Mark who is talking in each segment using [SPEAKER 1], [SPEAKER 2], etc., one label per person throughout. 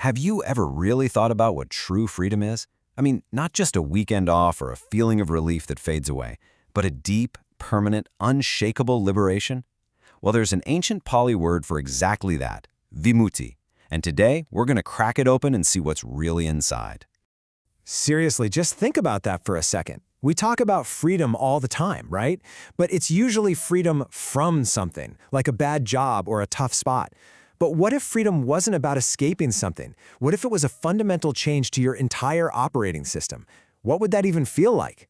[SPEAKER 1] Have you ever really thought about what true freedom is? I mean, not just a weekend off or a feeling of relief that fades away, but a deep, permanent, unshakable liberation? Well, there's an ancient Pali word for exactly that, Vimutti. And today, we're going to crack it open and see what's really inside.
[SPEAKER 2] Seriously, just think about that for a second. We talk about freedom all the time, right? But it's usually freedom from something, like a bad job or a tough spot. But what if freedom wasn't about escaping something? What if it was a fundamental change to your entire operating system? What would that even feel like?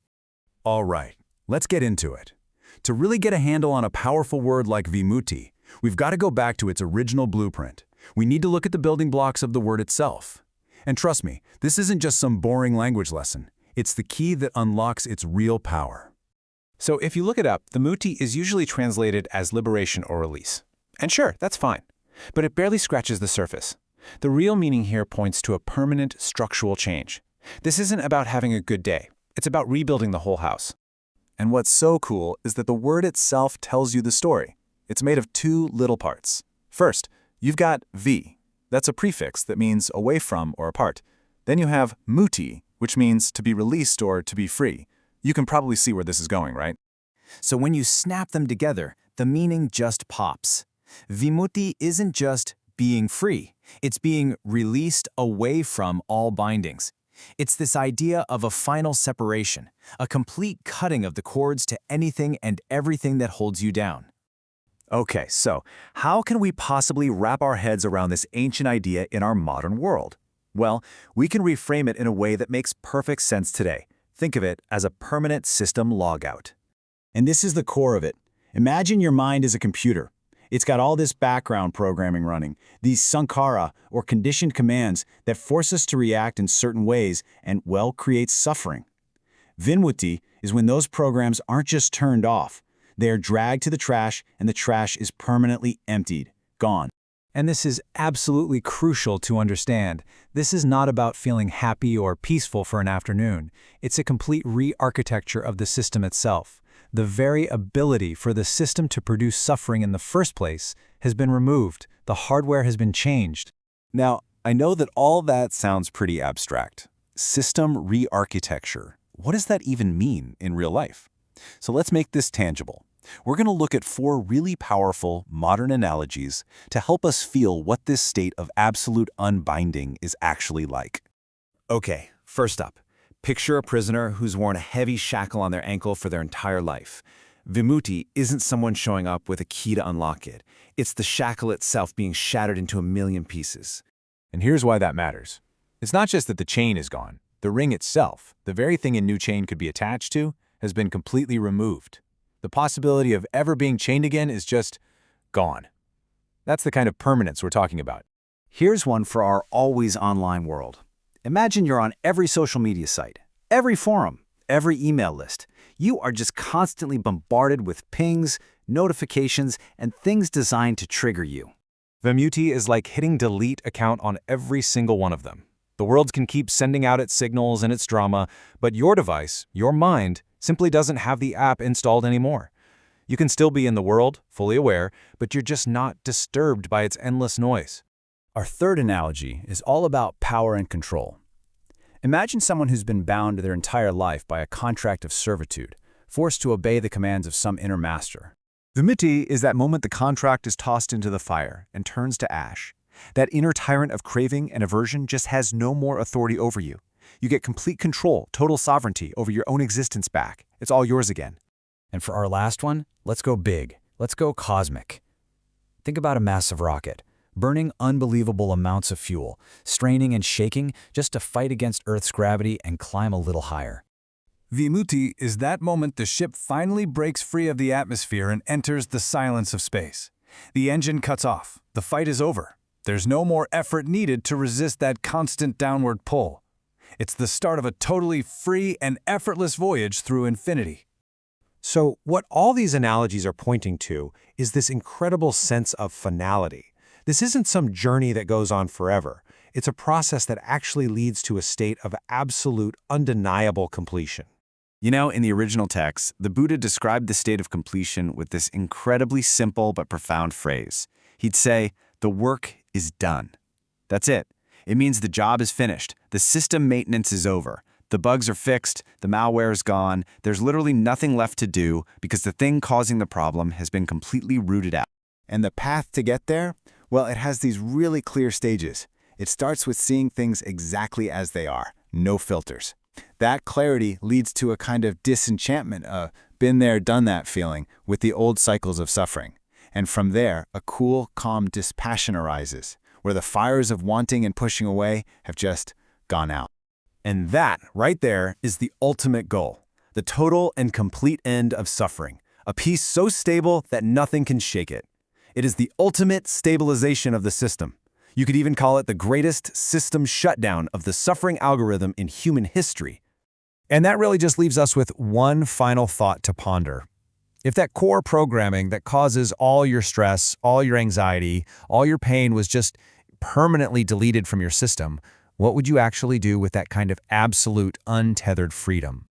[SPEAKER 3] All right, let's get into it. To really get a handle on a powerful word like Vimutti, we've got to go back to its original blueprint. We need to look at the building blocks of the word itself. And trust me, this isn't just some boring language lesson. It's the key that unlocks its real power.
[SPEAKER 4] So if you look it up, Vimutti is usually translated as liberation or release. And sure, that's fine. But it barely scratches the surface. The real meaning here points to a permanent structural change. This isn't about having a good day. It's about rebuilding the whole house.
[SPEAKER 3] And what's so cool is that the word itself tells you the story. It's made of two little parts. First, you've got V. That's a prefix that means away from or apart. Then you have mutti, which means to be released or to be free. You can probably see where this is going, right?
[SPEAKER 2] So when you snap them together, the meaning just pops. Vimutti isn't just being free. It's being released away from all bindings. It's this idea of a final separation, a complete cutting of the cords to anything and everything that holds you down.
[SPEAKER 3] Okay, so how can we possibly wrap our heads around this ancient idea in our modern world? Well, we can reframe it in a way that makes perfect sense today. Think of it as a permanent system logout.
[SPEAKER 5] And this is the core of it. Imagine your mind is a computer. It's got all this background programming running, these sankhara, or conditioned commands that force us to react in certain ways and, well, create suffering. Vimutti is when those programs aren't just turned off. They are dragged to the trash, and the trash is permanently emptied, gone.
[SPEAKER 6] And this is absolutely crucial to understand. This is not about feeling happy or peaceful for an afternoon. It's a complete re-architecture of the system itself. The very ability for the system to produce suffering in the first place has been removed. The hardware has been changed.
[SPEAKER 1] Now, I know that all that sounds pretty abstract. System re-architecture. What does that even mean in real life? So let's make this tangible. We're going to look at 4 really powerful modern analogies to help us feel what this state of absolute unbinding is actually like.
[SPEAKER 2] Okay, first up, picture a prisoner who's worn a heavy shackle on their ankle for their entire life. Vimutti isn't someone showing up with a key to unlock it. It's the shackle itself being shattered into a million pieces.
[SPEAKER 4] And here's why that matters. It's not just that the chain is gone. The ring itself, the very thing a new chain could be attached to, has been completely removed. The possibility of ever being chained again is just gone. That's the kind of permanence we're talking about.
[SPEAKER 7] Here's one for our always online world. Imagine you're on every social media site, every forum, every email list. You are just constantly bombarded with pings, notifications, and things designed to trigger you.
[SPEAKER 4] Vimutti is like hitting delete account on every single one of them. The world can keep sending out its signals and its drama, but your device, your mind, simply doesn't have the app installed anymore. You can still be in the world, fully aware, but you're just not disturbed by its endless noise.
[SPEAKER 5] Our third analogy is all about power and control. Imagine someone who's been bound their entire life by a contract of servitude, forced to obey the commands of some inner master.
[SPEAKER 3] Vimutti is that moment the contract is tossed into the fire and turns to ash. That inner tyrant of craving and aversion just has no more authority over you. You get complete control, total sovereignty over your own existence back. It's all yours again.
[SPEAKER 5] And for our last one, let's go big. Let's go cosmic. Think about a massive rocket, burning unbelievable amounts of fuel, straining and shaking just to fight against Earth's gravity and climb a little higher.
[SPEAKER 3] Vimutti is that moment the ship finally breaks free of the atmosphere and enters the silence of space. The engine cuts off. The fight is over. There's no more effort needed to resist that constant downward pull. It's the start of a totally free and effortless voyage through infinity.
[SPEAKER 4] So what all these analogies are pointing to is this incredible sense of finality. This isn't some journey that goes on forever. It's a process that actually leads to a state of absolute, undeniable completion.
[SPEAKER 1] You know, in the original text, the Buddha described the state of completion with this incredibly simple but profound phrase. He'd say, "The work is done." That's it.
[SPEAKER 7] It means the job is finished, the system maintenance is over. The bugs are fixed, the malware is gone, there's literally nothing left to do because the thing causing the problem has been completely rooted out.
[SPEAKER 1] And the path to get there? Well, it has these really clear stages. It starts with seeing things exactly as they are, no filters. That clarity leads to a kind of disenchantment, a been there, done that feeling with the old cycles of suffering. And from there, a cool, calm dispassion arises, where the fires of wanting and pushing away have just gone out.
[SPEAKER 4] And that, right there, is the ultimate goal, the total and complete end of suffering, a peace so stable that nothing can shake it. It is the ultimate stabilization of the system. You could even call it the greatest system shutdown of the suffering algorithm in human history. And that really just leaves us with one final thought to ponder. If that core programming that causes all your stress, all your anxiety, all your pain was just permanently deleted from your system, what would you actually do with that kind of absolute, untethered freedom?